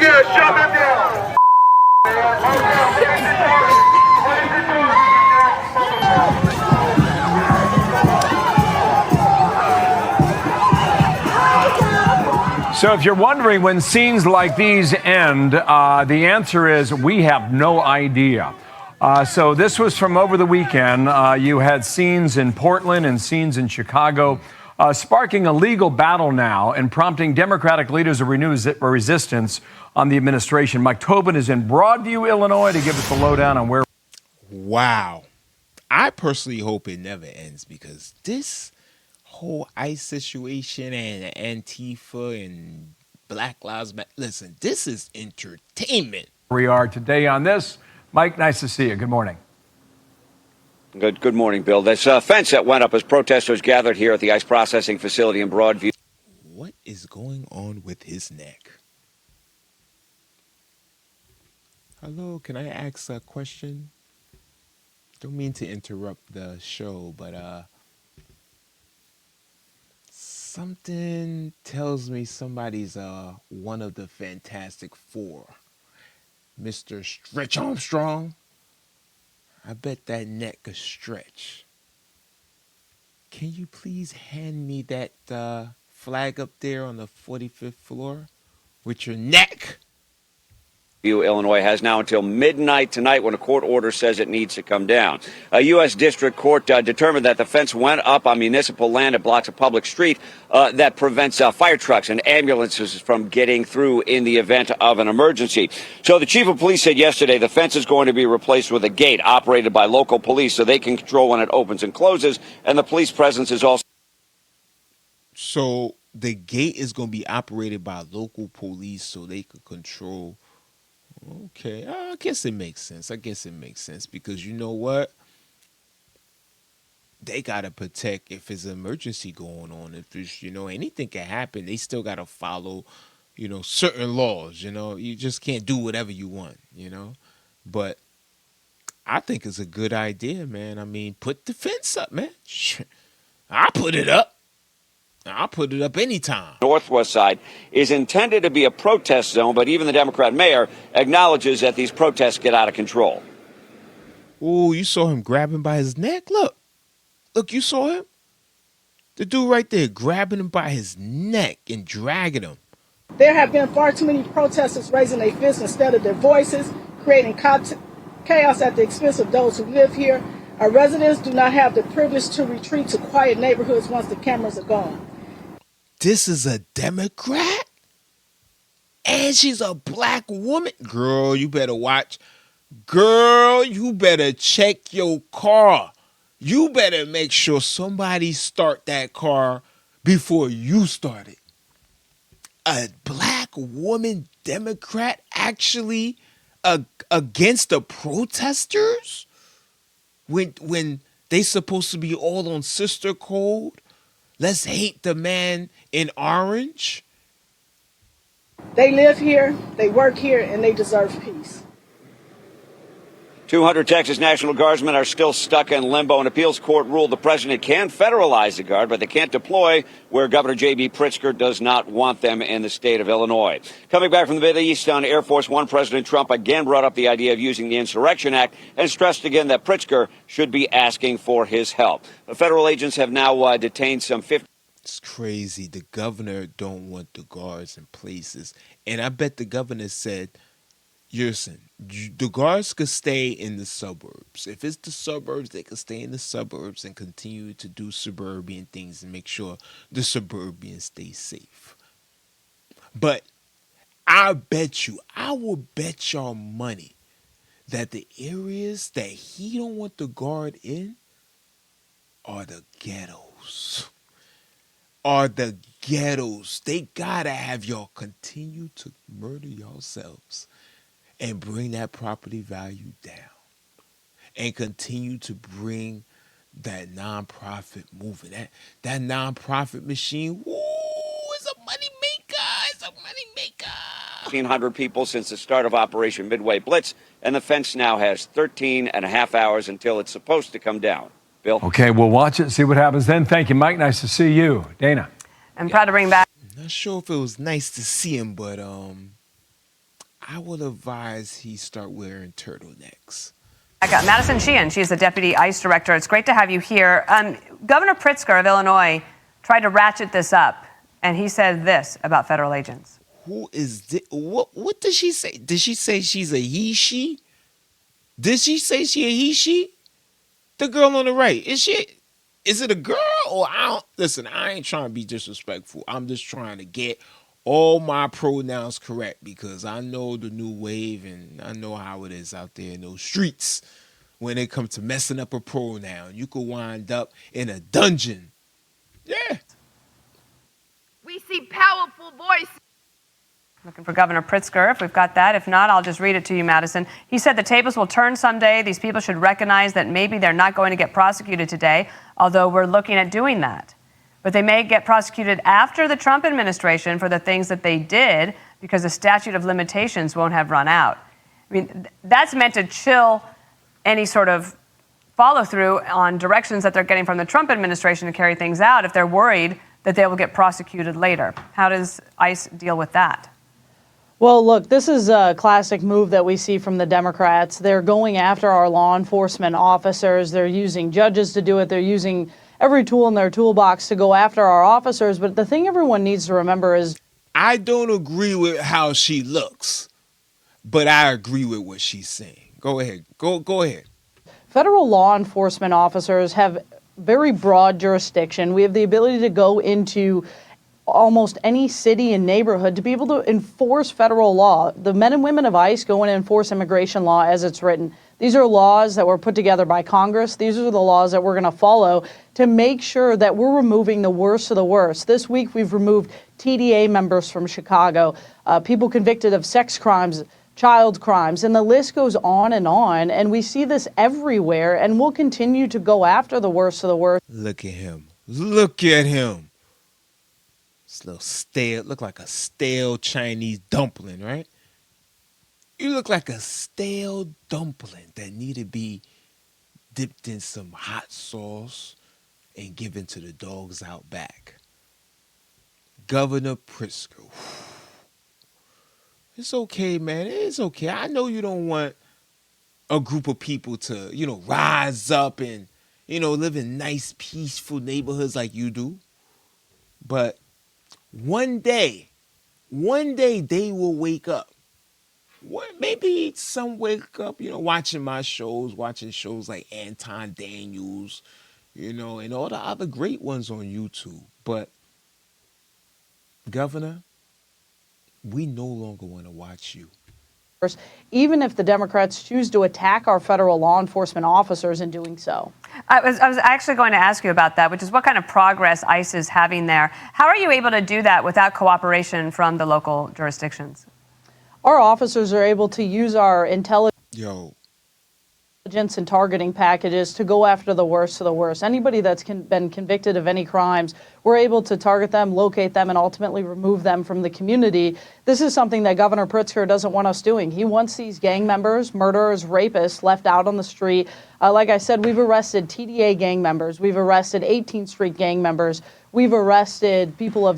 Yeah, shut them down. So if you're wondering when scenes like these end, the answer is we have no idea. So this was from over the weekend. You had scenes in Portland and scenes in Chicago, sparking a legal battle now and prompting Democratic leaders to renew resistance on the administration. Mike Tobin is in Broadview, Illinois, to give us the lowdown on where. Wow. I personally hope it never ends, because this whole ICE situation and Antifa and Black Lives Matter, listen, this is entertainment. We are today on this. Mike, nice to see you. Good morning. Good morning, Bill. This fence that went up as protesters gathered here at the ICE processing facility in Broadview. What is going on with his neck? Hello, can I ask a question? Don't mean to interrupt the show, but something tells me somebody's one of the Fantastic Four. Mr. Stretch Armstrong. I bet that neck could stretch. Can you please hand me that flag up there on the 45th floor with your neck? Illinois has now until midnight tonight when a court order says it needs to come down. A U.S. District Court determined that the fence went up on municipal land. It blocks a public street that prevents fire trucks and ambulances from getting through in the event of an emergency. So the chief of police said yesterday the fence is going to be replaced with a gate operated by local police so they can control when it opens and closes. And the police presence is also. So the gate is going to be operated by local police so they could control. Okay, I guess it makes sense. Because you know what? They got to protect if there's an emergency going on. If there's, anything can happen, they still got to follow, certain laws, You just can't do whatever you want, But I think it's a good idea, man. I mean, put the fence up, man. I'll put it up. I'll put it up anytime. Northwest side is intended to be a protest zone, but even the Democrat mayor acknowledges that these protests get out of control. Oh, you saw him grabbing by his neck? Look, you saw him? The dude right there grabbing him by his neck and dragging him. There have been far too many protesters raising their fists instead of their voices, creating chaos at the expense of those who live here. Our residents do not have the privilege to retreat to quiet neighborhoods once the cameras are gone. This is a Democrat? And she's a black woman? Girl, you better watch. Girl, you better check your car. You better make sure somebody start that car before you start it. A black woman Democrat actually against the protesters? When they supposed to be all on sister code? Let's hate the man in orange. They live here, they work here, and they deserve peace. 200 Texas National Guardsmen are still stuck in limbo. An appeals court ruled the president can federalize the Guard, but they can't deploy where Governor J.B. Pritzker does not want them in the state of Illinois. Coming back from the Mideast on Air Force One, President Trump again brought up the idea of using the Insurrection Act and stressed again that Pritzker should be asking for his help. The federal agents have now detained some 50. It's crazy. The governor don't want the guards in places. And I bet the governor said, listen, the guards could stay in the suburbs. If it's the suburbs, they could stay in the suburbs and continue to do suburban things and make sure the suburbians stay safe. But I will bet y'all money that the areas that he don't want the guard in are the ghettos. They gotta have y'all continue to murder yourselves and bring that property value down and continue to bring that nonprofit movement, that nonprofit machine. Woo, it's a money maker. 1,500 people since the start of Operation Midway Blitz, and the fence now has 13 and a half hours until it's supposed to come down. Bill? Okay, we'll watch it and see what happens then. Thank you, Mike. Nice to see you. Dana? I'm proud to bring back. Not sure if it was nice to see him, but I would advise he start wearing turtlenecks. I got Madison Sheehan. She's the deputy ICE director. It's great to have you here. Governor Pritzker of Illinois tried to ratchet this up, and he said this about federal agents. Who is this? What did she say? Did she say she's a he-she? Did she say she a he-she? The girl on the right, is it a girl or listen, I ain't trying to be disrespectful. I'm just trying to get all my pronouns correct because I know the new wave and I know how it is out there in those streets. When it comes to messing up a pronoun, you could wind up in a dungeon. Yeah. We see powerful voices. Looking for Governor Pritzker, if we've got that. If not, I'll just read it to you, Madison. He said the tables will turn someday. These people should recognize that maybe they're not going to get prosecuted today, although we're looking at doing that. But they may get prosecuted after the Trump administration for the things that they did because the statute of limitations won't have run out. I mean, that's meant to chill any sort of follow through on directions that they're getting from the Trump administration to carry things out if they're worried that they will get prosecuted later. How does ICE deal with that? Well, look, this is a classic move that we see from the Democrats. They're going after our law enforcement officers. They're using judges to do it. They're using every tool in their toolbox to go after our officers. But the thing everyone needs to remember is I don't agree with how she looks, but I agree with what she's saying. Go ahead. Go ahead. federal law enforcement officers have very broad jurisdiction. We have the ability to go into almost any city and neighborhood to be able to enforce federal law. The men and women of ICE go in and enforce immigration law as it's written. These are laws that were put together by Congress. These are the laws that we're going to follow to make sure that we're removing the worst of the worst. This week, we've removed TDA members from Chicago, people convicted of sex crimes, child crimes, and the list goes on. And we see this everywhere, and we'll continue to go after the worst of the worst. Look at him. Look at him. This little stale, look like a stale Chinese dumpling, right? You look like a stale dumpling that need to be dipped in some hot sauce and given to the dogs out back. Governor Pritzker. It's okay, man. It's okay. I know you don't want a group of people to, rise up and, live in nice, peaceful neighborhoods like you do. But one day they will wake up. Maybe some wake up, watching my shows, watching shows like Anton Daniels, and all the other great ones on YouTube. But, Governor, we no longer want to watch you. Even if the Democrats choose to attack our federal law enforcement officers in doing so. I was actually going to ask you about that, which is what kind of progress ICE is having there. How are you able to do that without cooperation from the local jurisdictions? Our officers are able to use our intelligence and targeting packages to go after the worst of the worst. Anybody that's been convicted of any crimes, we're able to target them, locate them, and ultimately remove them from the community. This is something that Governor Pritzker doesn't want us doing. He wants these gang members, murderers, rapists left out on the street. Like I said, we've arrested TDA gang members. We've arrested 18th Street gang members. We've arrested people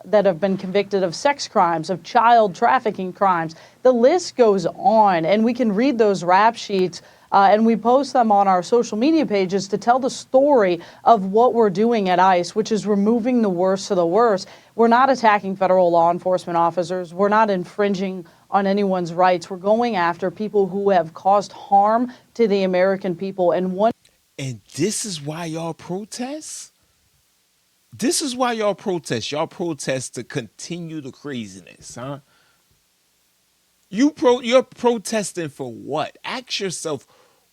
that have been convicted of sex crimes, of child trafficking crimes. The list goes on, and we can read those rap sheets. And we post them on our social media pages to tell the story of what we're doing at ICE, which is removing the worst of the worst. We're not attacking federal law enforcement officers. We're not infringing on anyone's rights. We're going after people who have caused harm to the American people. And this is why y'all protest? This is why y'all protest. Y'all protest to continue the craziness, huh? You're protesting for what? Ask yourself,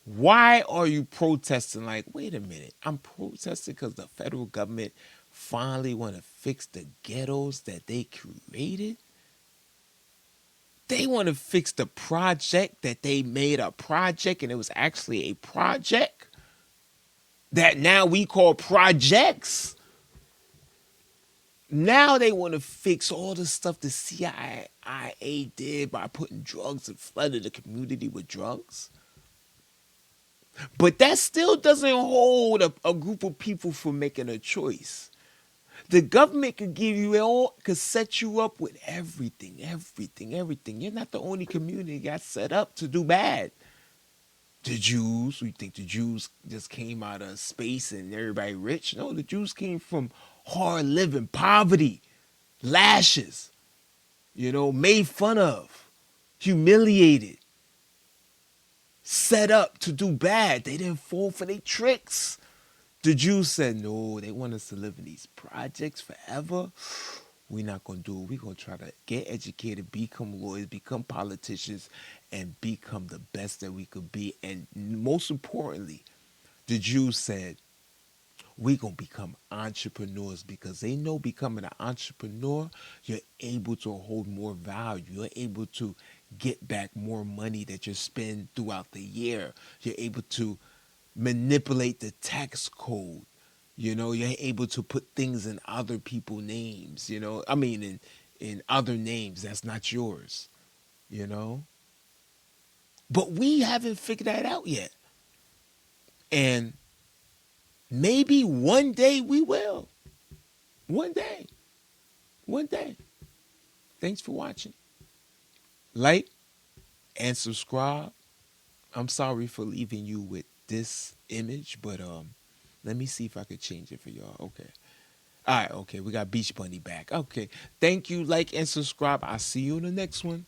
why are you protesting? Like, wait a minute, I'm protesting because the federal government finally want to fix the ghettos that they created? They want to fix the project that they made a project, and it was actually a project that now we call projects. Now they want to fix all the stuff the CIA did by putting drugs and flooding the community with drugs. But that still doesn't hold a group of people from making a choice. The government could give you all, could set you up with everything. You're not the only community that got set up to do bad. The Jews, we think the Jews just came out of space and everybody rich. No, the Jews came from hard living, poverty, lashes, made fun of, humiliated, set up to do bad. They didn't fall for their tricks. The Jews said, no, they want us to live in these projects forever. We're not going to do it. We're going to try to get educated, become lawyers, become politicians, and become the best that we could be. And most importantly, the Jews said, we're going to become entrepreneurs, because they know becoming an entrepreneur, you're able to hold more value. You're able to get back more money that you spend throughout the year. You're able to manipulate the tax code. You're able to put things in other people's names, in other names that's not yours, But we haven't figured that out yet. And maybe one day we will. One day. One day. Thanks for watching. Like and subscribe. I'm sorry for leaving you with this image, but let me see if I could change it for y'all. Okay. All right, okay. We got Beach Bunny back. Okay. Thank you. Like and subscribe. I'll see you in the next one.